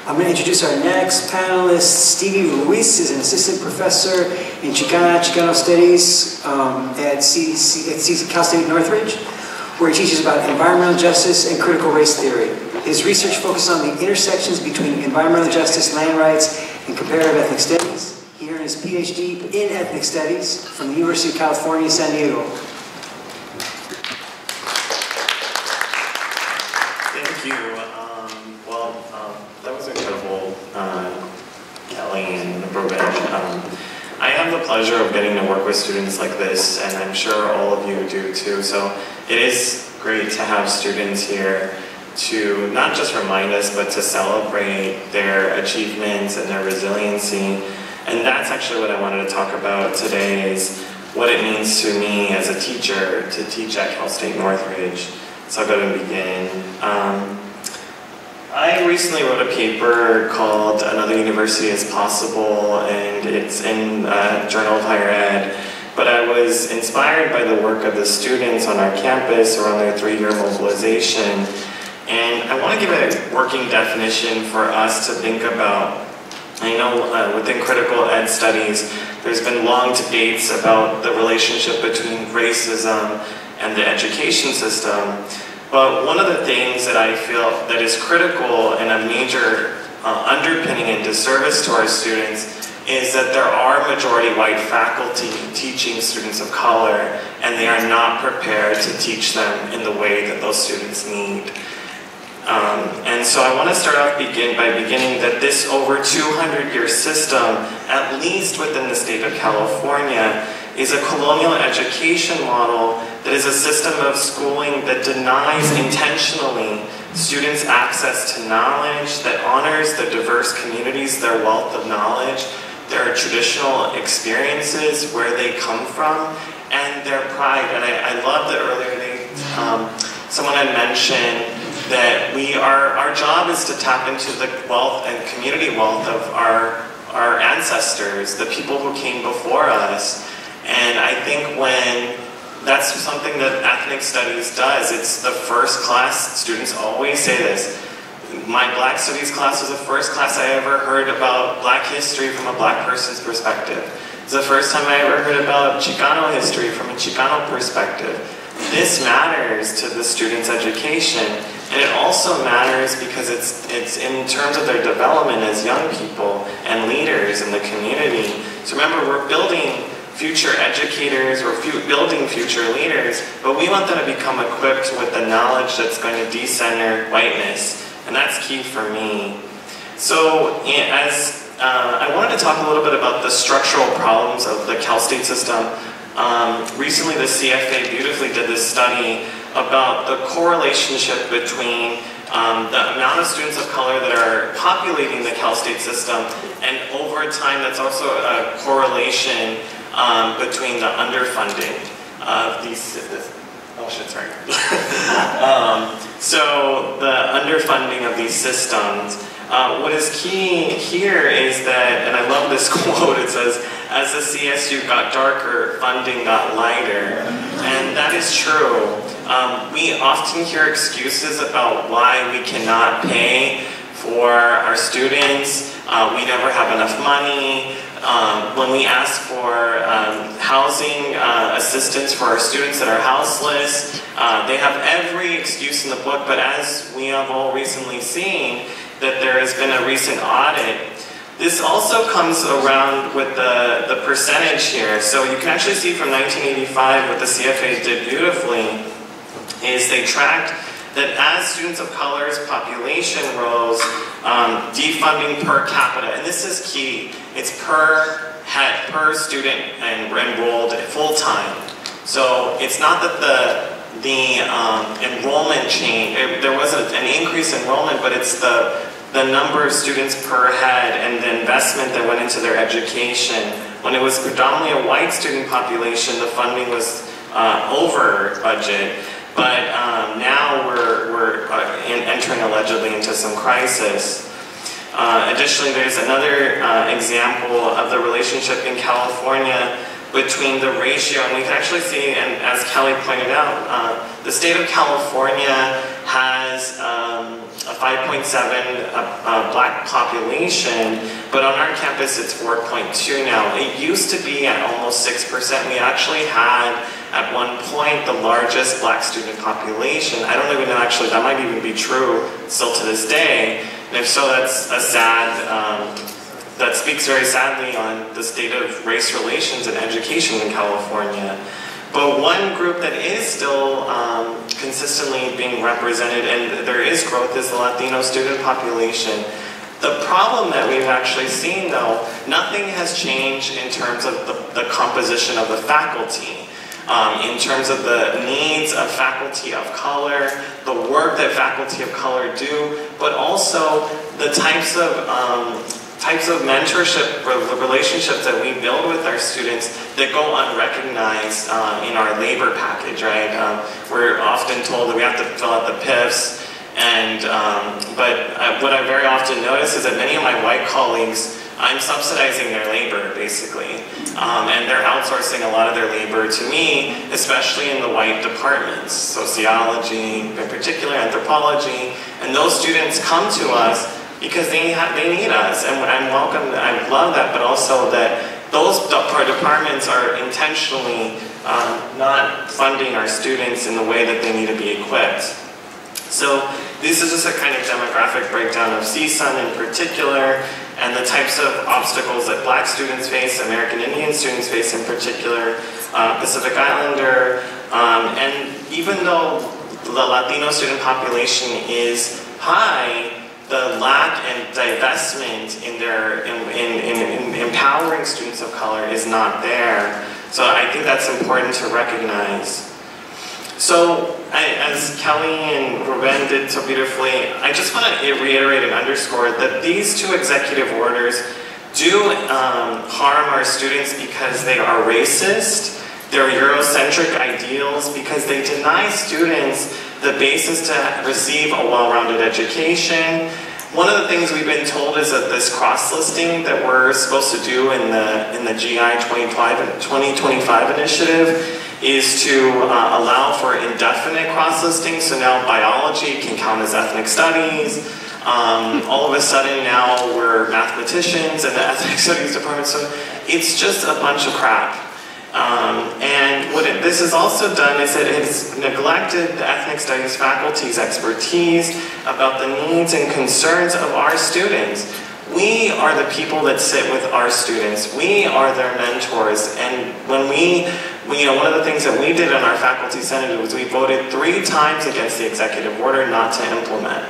I'm going to introduce our next panelist. Stevie Lewis is an assistant professor in Chicano Studies at Cal State Northridge, where he teaches about environmental justice and critical race theory. His research focuses on the intersections between environmental justice, land rights, and comparative ethnic studies. He earned his PhD in ethnic studies from the University of California, San Diego. Thank you. That was incredible, Kelly and Rabab. I have the pleasure of getting to work with students like this, and I'm sure all of you do too. So it is great to have students here to not just remind us, but to celebrate their achievements and their resiliency. And that's actually what I wanted to talk about today, is what it means to me as a teacher to teach at Cal State Northridge. So I'll go ahead and begin. I recently wrote a paper called Another University is Possible, and it's in Journal of Higher Ed. But I was inspired by the work of the students on our campus around their 3-year mobilization. And I want to give a working definition for us to think about. I know within critical ed studies, there's been long debates about the relationship between racism and the education system. But one of the things that I feel that is critical and a major underpinning and disservice to our students is that there are majority white faculty teaching students of color, and they are not prepared to teach them in the way that those students need. And so I want to start off by beginning that this over 200-year system, at least within the state of California, is a colonial education model that is a system of schooling that denies intentionally students access to knowledge, that honors their diverse communities, their wealth of knowledge, their traditional experiences, where they come from, and their pride. And I love that earlier someone had mentioned that our job is to tap into the wealth and community wealth of our ancestors, the people who came before us. And I think when that's something that ethnic studies does, it's the first class, students always say this, my Black Studies class was the first class I ever heard about Black history from a Black person's perspective. It's the first time I ever heard about Chicano history from a Chicano perspective. This matters to the students' education, and it also matters because it's in terms of their development as young people and leaders in the community. So remember, we're building future educators, we're building future leaders, but we want them to become equipped with the knowledge that's going to decenter whiteness, and that's key for me. So I wanted to talk a little bit about the structural problems of the Cal State system. Recently the CFA beautifully did this study about the correlationship between the amount of students of color that are populating the Cal State system, and over time that's also a correlation between the underfunding of these, so the underfunding of these systems. What is key here is that, and I love this quote, it says, as the CSU got darker, funding got lighter. And that is true. We often hear excuses about why we cannot pay for our students. We never have enough money. When we ask for housing assistance for our students that are houseless, they have every excuse in the book, but as we have all recently seen, that there has been a recent audit. This also comes around with the percentage here. So you can actually see from 1985 what the CFA did beautifully is they tracked that as students of color's population rose, defunding per capita, and this is key, it's per student and enrolled full-time. So it's not that the enrollment change, there was an increase in enrollment, but it's the number of students per head and the investment that went into their education. When it was predominantly a white student population, the funding was over budget. But now we're entering allegedly into some crisis. Additionally, there's another example of the relationship in California between the ratio, and we can actually see, and as Kelly pointed out, the state of California has 5.7 black population, but on our campus it's 4.2 now. It used to be at almost 6%. We actually had, at one point, the largest black student population. I don't even know, actually, that might even be true still to this day. And if so, that's a sad, that speaks very sadly on the state of race relations and education in California. But one group that is still consistently being represented, and there is growth, is the Latino student population. The problem that we've actually seen, though, nothing has changed in terms of the composition of the faculty, in terms of the needs of faculty of color, the work that faculty of color do, but also the types of mentorship relationships that we build with our students that go unrecognized in our labor package, right? We're often told that we have to fill out the PIFs, but what I very often notice is that many of my white colleagues, I'm subsidizing their labor, basically, and they're outsourcing a lot of their labor to me, especially in the white departments, sociology, in particular anthropology, and those students come to us because they need us, and I'm welcome. I love that, but also that those departments are intentionally not funding our students in the way that they need to be equipped. So this is just a kind of demographic breakdown of CSUN in particular, and the types of obstacles that black students face, American Indian students face in particular, Pacific Islander, and even though the Latino student population is high, the lack and divestment in empowering students of color is not there. So I think that's important to recognize. So as Kelly and Ruben did so beautifully, I just want to reiterate and underscore that these two executive orders do harm our students because they are racist. They're Eurocentric ideals because they deny students the basis to receive a well-rounded education. One of the things we've been told is that this cross-listing that we're supposed to do in the GI 2025 initiative is to allow for indefinite cross-listing. So now biology can count as ethnic studies. All of a sudden now we're mathematicians in the ethnic studies department. So it's just a bunch of crap. And what this has also done is it has neglected the ethnic studies faculty's expertise about the needs and concerns of our students. We are the people that sit with our students. We are their mentors. And when one of the things that we did on our faculty senate was we voted 3 times against the executive order not to implement.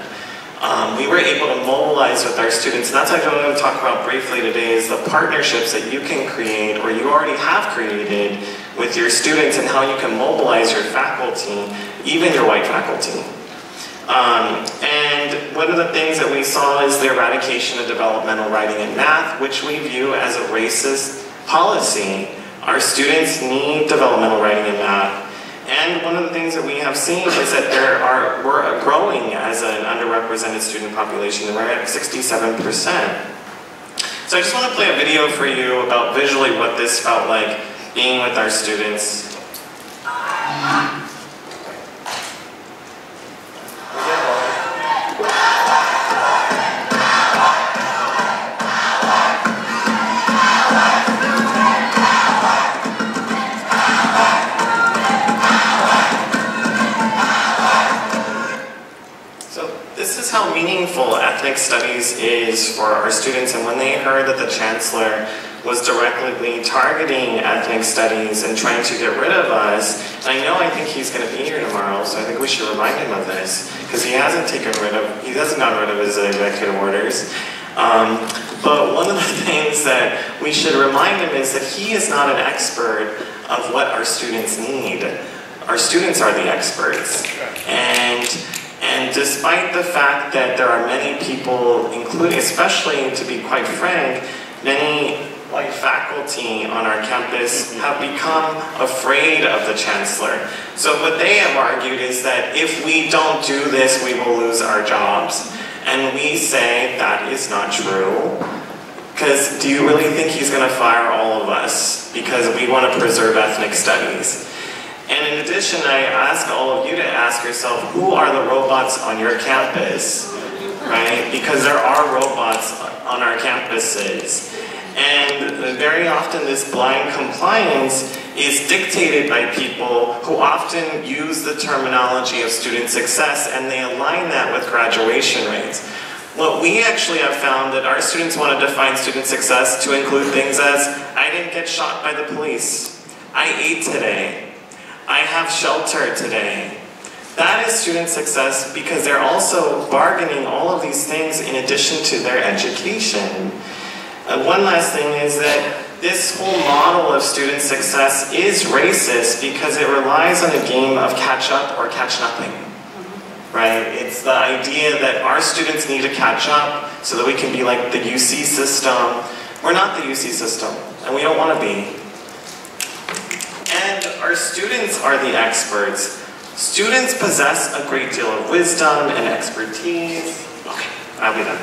We were able to mobilize with our students, and that's what I'm going to talk about briefly today, is the partnerships that you can create, or you already have created, with your students, and how you can mobilize your faculty, even your white faculty. And one of the things that we saw is the eradication of developmental writing and math, which we view as a racist policy. Our students need developmental writing and math. And one of the things that we have seen is that we're growing as an underrepresented student population, and we're at 67%. So I just want to play a video for you about visually what this felt like being with our students. How meaningful ethnic studies is for our students, and when they heard that the chancellor was directly targeting ethnic studies and trying to get rid of us, and I think he's going to be here tomorrow, so I think we should remind him of this, because he hasn't gotten rid of his executive orders. But one of the things that we should remind him is that he is not an expert of what our students need. Our students are the experts. And despite the fact that there are many people, including, especially to be quite frank, many white faculty on our campus have become afraid of the chancellor. So what they have argued is that if we don't do this, we will lose our jobs. And we say that is not true. Because do you really think he's going to fire all of us because we want to preserve ethnic studies? And in addition, I ask all of you to ask yourself, who are the robots on your campus? right? Because there are robots on our campuses. And very often this blind compliance is dictated by people who often use the terminology of student success, and they align that with graduation rates. What we actually have found that our students want to define student success to include things as, I didn't get shot by the police, I ate today, I have shelter today. That is student success because they're also bargaining all of these things in addition to their education. One last thing is that this whole model of student success is racist because it relies on a game of catch up or catch nothing. Right? It's the idea that our students need to catch up so that we can be like the UC system. We're not the UC system, and we don't want to be. And our students are the experts. Students possess a great deal of wisdom and expertise. Okay, I'll be done.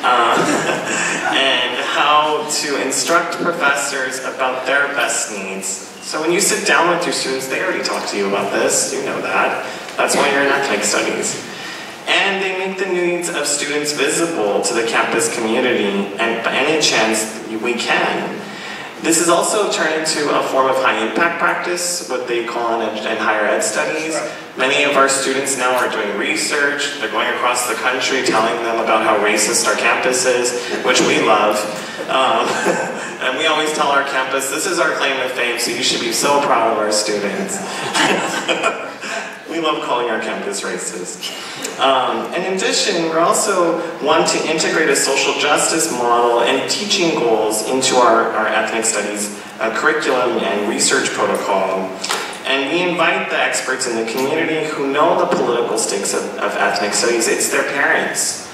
And how to instruct professors about their best needs. So when you sit down with your students, they already talk to you about this, you know that. That's why you're in ethnic studies. And they make the needs of students visible to the campus community, and by any chance we can. This is also turned into a form of high impact practice, what they call in higher ed studies. Many of our students now are doing research. They're going across the country telling them about how racist our campus is, which we love. And we always tell our campus, this is our claim to fame, so you should be so proud of our students. We love calling our campus racist. And in addition, we also want to integrate a social justice model and teaching goals into our ethnic studies curriculum and research protocol. And we invite the experts in the community who know the political stakes of ethnic studies. It's their parents.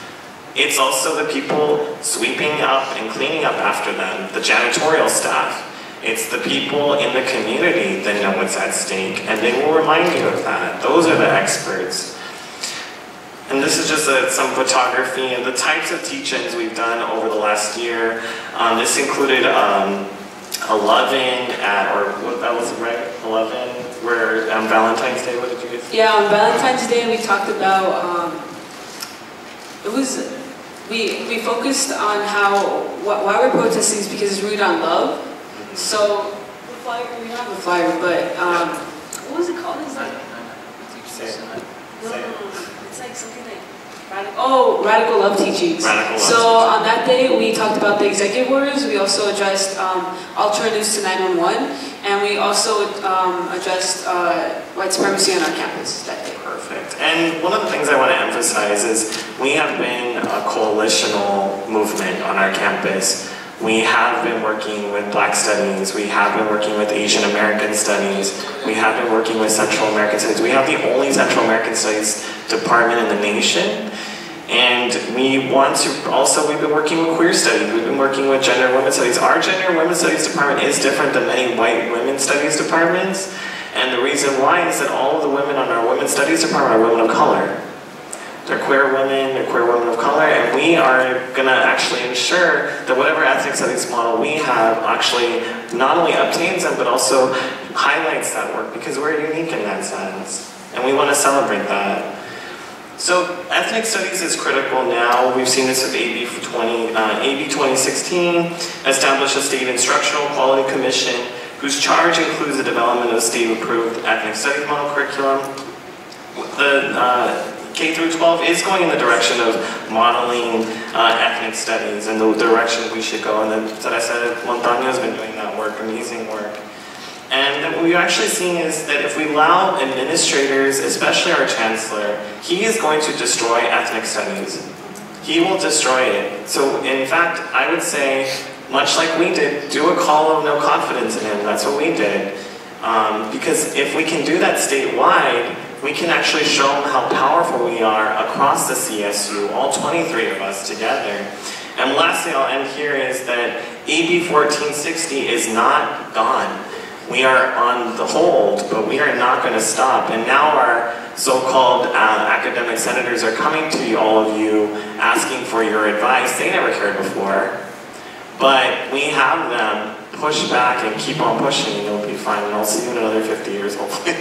It's also the people sweeping up and cleaning up after them, the janitorial staff. It's the people in the community that know what's at stake, and they will remind you of that. Those are the experts. And this is just some photography and the types of teach-ins we've done over the last year. This included 11 at, or what that was, right? 11, where Valentine's Day, what did you guys? Yeah, on Valentine's Day we talked about, we focused on why we're protesting is because it's rooted on love. So, the flyer, we don't have a flyer, but, what was it called? It's like, it's like something like, radical love teachings. Radical love teachings. On that day, we talked about the executive orders. We also addressed alternatives to 911, and we also addressed white supremacy on our campus that day. Perfect. And one of the things I want to emphasize is we have been a coalitional movement on our campus. We have been working with Black Studies, we have been working with Asian American Studies, we have been working with Central American Studies. We have the only Central American Studies department in the nation. And we want to also, we've been working with queer studies, we've been working with gender and women's studies. Our gender and women's studies department is different than many white women's studies departments. And the reason why is that all of the women on our women's studies department are women of color. They're queer women of color, and we are going to actually ensure that whatever ethnic studies model we have actually not only obtains them, but also highlights that work, because we're unique in that sense, and we want to celebrate that. So ethnic studies is critical now. We've seen this with AB 2016, established a state instructional quality commission, whose charge includes the development of a state-approved ethnic studies model curriculum. The K through 12 is going in the direction of modeling ethnic studies and the direction we should go. And that I said, Montaño's been doing that work, amazing work. And what we've actually seen is that if we allow administrators, especially our chancellor, he is going to destroy ethnic studies. He will destroy it. So in fact, I would say, much like we did, do a call of no confidence in him. That's what we did. Because if we can do that statewide, we can actually show them how powerful we are across the CSU, all 23 of us together. And lastly, I'll end here, is that AB 1460 is not gone. We are on the hold, but we are not going to stop. And now our so-called academic senators are coming to all of you asking for your advice. They never cared before. But we have them push back and keep on pushing, and it'll be fine. And I'll see you in another 50 years, hopefully.